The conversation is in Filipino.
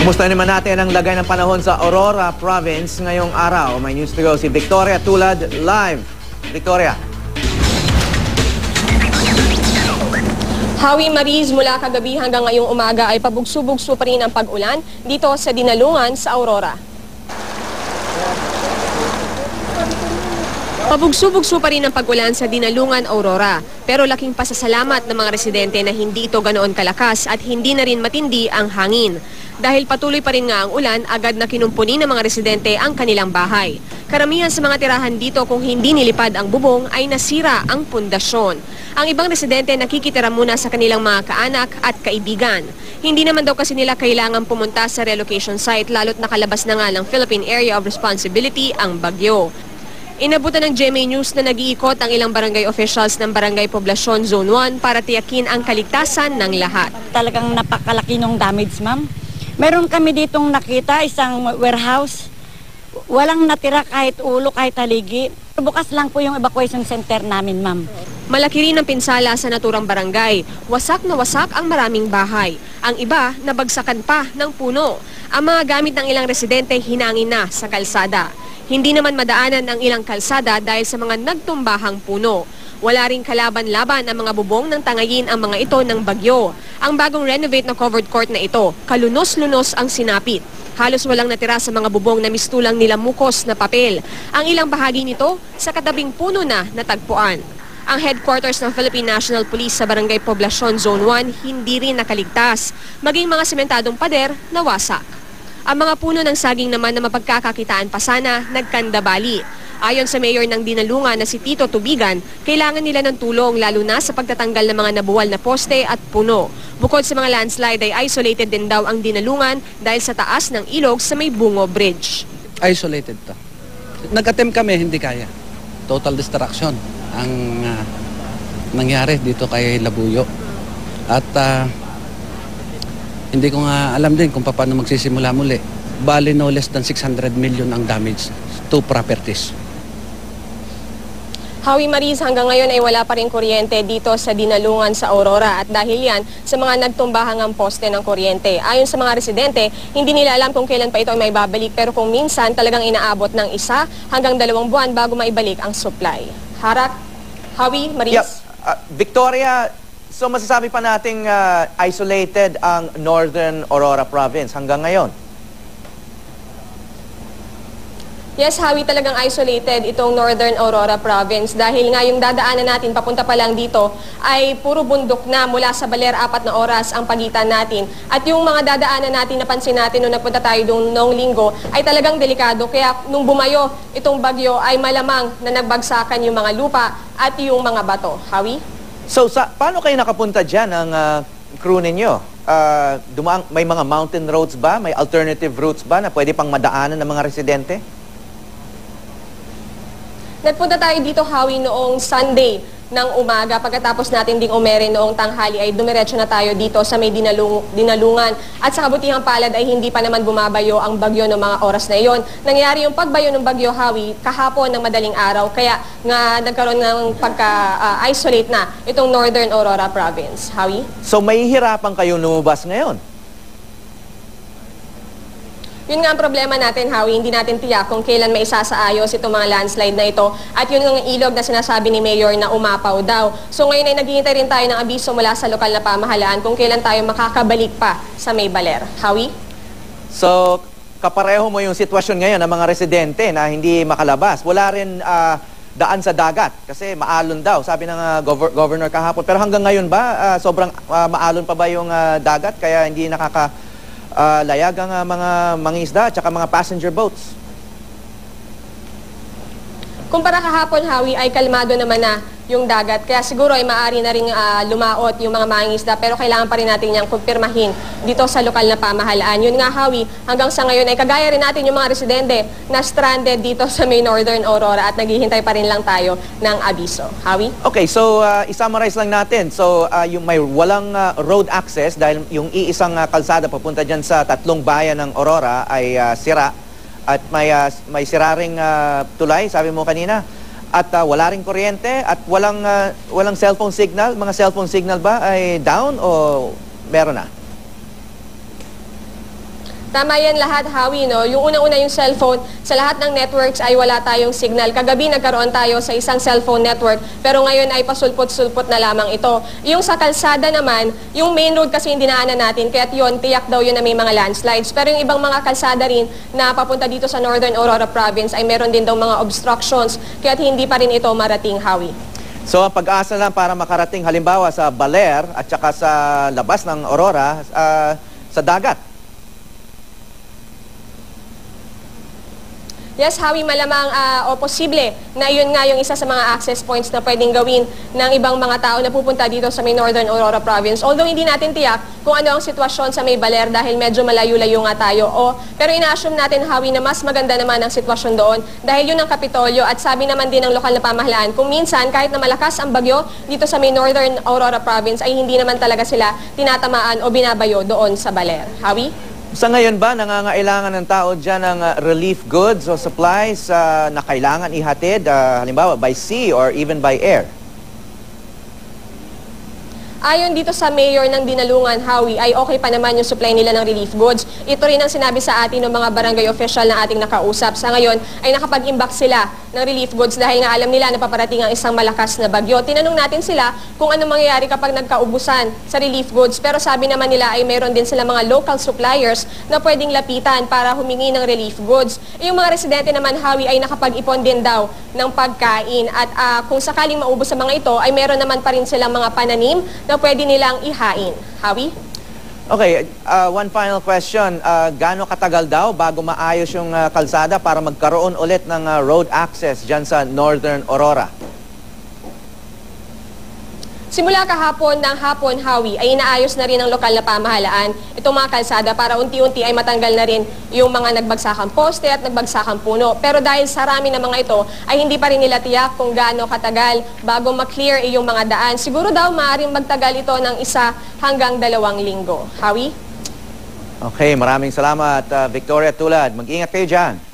Kumusta naman natin ang lagay ng panahon sa Aurora Province ngayong araw? May news to go si Victoria Tulad live. Victoria. Hawi Mariz, mula kagabi hanggang ngayong umaga ay pabugso-bugso pa rin ang pag-ulan dito sa Dinalungan sa Aurora. Pabugso-bugso pa rin ang pag-ulan sa Dinalungan, Aurora. Pero laking pasasalamat ng mga residente na hindi ito ganoon kalakas at hindi na rin matindi ang hangin. Dahil patuloy pa rin nga ang ulan, agad na kinumpuni ng mga residente ang kanilang bahay. Karamihan sa mga tirahan dito kung hindi nilipad ang bubong ay nasira ang pundasyon. Ang ibang residente nakikitira muna sa kanilang mga kaanak at kaibigan. Hindi naman daw kasi nila kailangan pumunta sa relocation site lalo't nakalabas na nga ng Philippine Area of Responsibility ang bagyo. Inabutan ng GMA News na nag-iikot ang ilang barangay officials ng Barangay Poblacion Zone 1 para tiyakin ang kaligtasan ng lahat. Talagang napakalaki ng damage, ma'am. Meron kami ditong nakita, isang warehouse. Walang natira kahit ulo, kahit haligi. Bukas lang po yung evacuation center namin, ma'am. Malaki rin ang pinsala sa naturang barangay. Wasak na wasak ang maraming bahay. Ang iba, nabagsakan pa ng puno. Ang mga gamit ng ilang residente hinangin na sa kalsada. Hindi naman madaanan ang ilang kalsada dahil sa mga nagtumbahang puno. Wala ring kalaban-laban ang mga bubong nang tangayin ang mga ito ng bagyo. Ang bagong renovate na covered court na ito, kalunos-lunos ang sinapit. Halos walang natira sa mga bubong na mistulang nilamukos na papel. Ang ilang bahagi nito sa katabing puno na natagpuan. Ang headquarters ng Philippine National Police sa Barangay Poblacion Zone 1 hindi rin nakaligtas. Maging mga sementadong pader nawasak. Ang mga puno ng saging naman na mapagkakakitaan pa sana nagkandabali. Ayon sa mayor ng Dinalungan na si Tito Tubigan, kailangan nila ng tulong lalo na sa pagtatanggal ng mga nabuwal na poste at puno. Bukod sa mga landslide ay isolated din daw ang Dinalungan dahil sa taas ng ilog sa may Bungo Bridge. Isolated to. Nag-attempt kami, hindi kaya. Total destruction ang nangyari dito kay Labuyo. At hindi ko nga alam din kung paano magsisimula muli. Bali no less than 600 million ang damage to properties. Hawi Mariz, hanggang ngayon ay wala pa rin kuryente dito sa Dinalungan sa Aurora at dahil yan sa mga nagtumbahangang poste ng kuryente. Ayon sa mga residente, hindi nila alam kung kailan pa ito ay maibabalik pero kung minsan talagang inaabot ng 1 hanggang 2 buwan bago maibalik ang supply. Harak, Hawi Mariz. Yep. Victoria, so masasabi pa nating isolated ang Northern Aurora Province hanggang ngayon? Yes, Hawi, talagang isolated itong Northern Aurora Province dahil nga yung dadaanan natin papunta pa lang dito ay puro bundok na mula sa Baler 4 na oras ang pagitan natin. At yung mga dadaanan natin, napansin natin nung nagpunta tayo doon noong linggo ay talagang delikado. Kaya nung bumayo itong bagyo ay malamang na nagbagsakan yung mga lupa at yung mga bato. Hawi? So paano kayo nakapunta dyan ang crew ninyo? May mga mountain roads ba? May alternative routes ba na pwede pang madaanan ng mga residente? Nagpunta tayo dito, Hawi, noong Sunday ng umaga. Pagkatapos natin ding umere noong tanghali ay dumiretso na tayo dito sa may Dinalungan. At sa kabutihang palad ay hindi pa naman bumabayo ang bagyo ng mga oras na iyon. Nangyari yung pagbayo ng bagyo, Hawi, kahapon ng madaling araw. Kaya nga nagkaroon ng pagka-isolate na itong Northern Aurora Province. Hawi? So may hirapan kayong lumabas ngayon? Yun nga ang problema natin, Hawi, hindi natin tiyak kung kailan may isasaayos itong mga landslide na ito. At yun ang ilog na sinasabi ni Mayor na umapaw daw. So ngayon ay naghihintay rin tayo ng abiso mula sa lokal na pamahalaan kung kailan tayo makakabalik pa sa may Baler. Hawi? So kapareho mo yung sitwasyon ngayon ng mga residente na hindi makalabas. Wala rin daan sa dagat kasi maalon daw, sabi ng governor kahapon. Pero hanggang ngayon ba, sobrang maalon pa ba yung dagat kaya hindi layag ang mga mangingisda at saka mga passenger boats? Kumpara kahapon, Hawi, ay kalmado naman na yung dagat. Kaya siguro ay maaari na rin lumaot yung mga mangingisda pero kailangan pa rin natin niyang kumpirmahin dito sa lokal na pamahalaan. Yun nga, Hawi, hanggang sa ngayon ay kagaya rin natin yung mga residente na stranded dito sa may Northern Aurora at naghihintay pa rin lang tayo ng abiso. Hawi? Okay, so i-summarize lang natin. So yung may walang road access dahil yung iisang kalsada papunta dyan sa 3 bayan ng Aurora ay sira at may siraring tulay, sabi mo kanina. At wala ring kuryente at walang cellphone signal. Mga cellphone signal ba ay down o meron na? Tama yan lahat, Howie, no? Yung unang-una yung cellphone, sa lahat ng networks ay wala tayong signal. Kagabi nagkaroon tayo sa isang cellphone network, pero ngayon ay pasulpot-sulpot na lamang ito. Yung sa kalsada naman, yung main road kasi hindi dinaanan natin, kaya yun, tiyak daw yun na may mga landslides. Pero yung ibang mga kalsada rin na papunta dito sa Northern Aurora Province ay meron din daw mga obstructions, kaya hindi pa rin ito marating, Howie. So ang pag-asa lang para makarating halimbawa sa Baler at saka sa labas ng Aurora, sa dagat. Yes, Howie, malamang o posible na yun nga yung isa sa mga access points na pwedeng gawin ng ibang mga tao na pupunta dito sa may Northern Aurora Province. Although hindi natin tiyak kung ano ang sitwasyon sa may Baler dahil medyo malayo-layo nga tayo. Pero ina-assume natin, Howie, na mas maganda naman ang sitwasyon doon dahil yun ang Kapitolyo at sabi naman din ng lokal na pamahalaan kung minsan kahit na malakas ang bagyo dito sa may Northern Aurora Province ay hindi naman talaga sila tinatamaan o binabayo doon sa Baler. Howie? Sa ngayon ba, nangangailangan ng tao dyan ng relief goods o supplies na kailangan ihatid, halimbawa by sea or even by air? Ayon dito sa mayor ng Dinalungan, Howie, ay okay pa naman yung supply nila ng relief goods. Ito rin ang sinabi sa atin ng mga barangay official na ating nakausap. Sa ngayon ay nakapag-imbak sila ng relief goods dahil nga alam nila na paparating ang isang malakas na bagyo. Tinanong natin sila kung ano mangyayari kapag nagkaubusan sa relief goods. Pero sabi naman nila ay mayroon din sila mga local suppliers na pwedeng lapitan para humingi ng relief goods. Yung mga residente naman, Howie, ay nakapag-ipon din daw ng pagkain. At kung sakaling maubos sa mga ito, ay meron naman pa rin silang mga pananim na pwede nilang ihain. Howie? Okay, one final question. Gaano katagal daw bago maayos yung kalsada para magkaroon ulit ng road access dyan sa Northern Aurora? Simula kahapon ng hapon, Howie, ay inaayos na rin ng lokal na pamahalaan itong mga kalsada para unti-unti ay matanggal na rin yung mga nagbagsakang poste at nagbagsakang puno. Pero dahil sarami na mga ito, ay hindi pa rin nila tiyak kung gaano katagal bago maklear yung mga daan. Siguro daw maaaring magtagal ito ng 1 hanggang 2 linggo. Howie? Okay, maraming salamat, Victoria Tulad. Mag-ingat kayo dyan.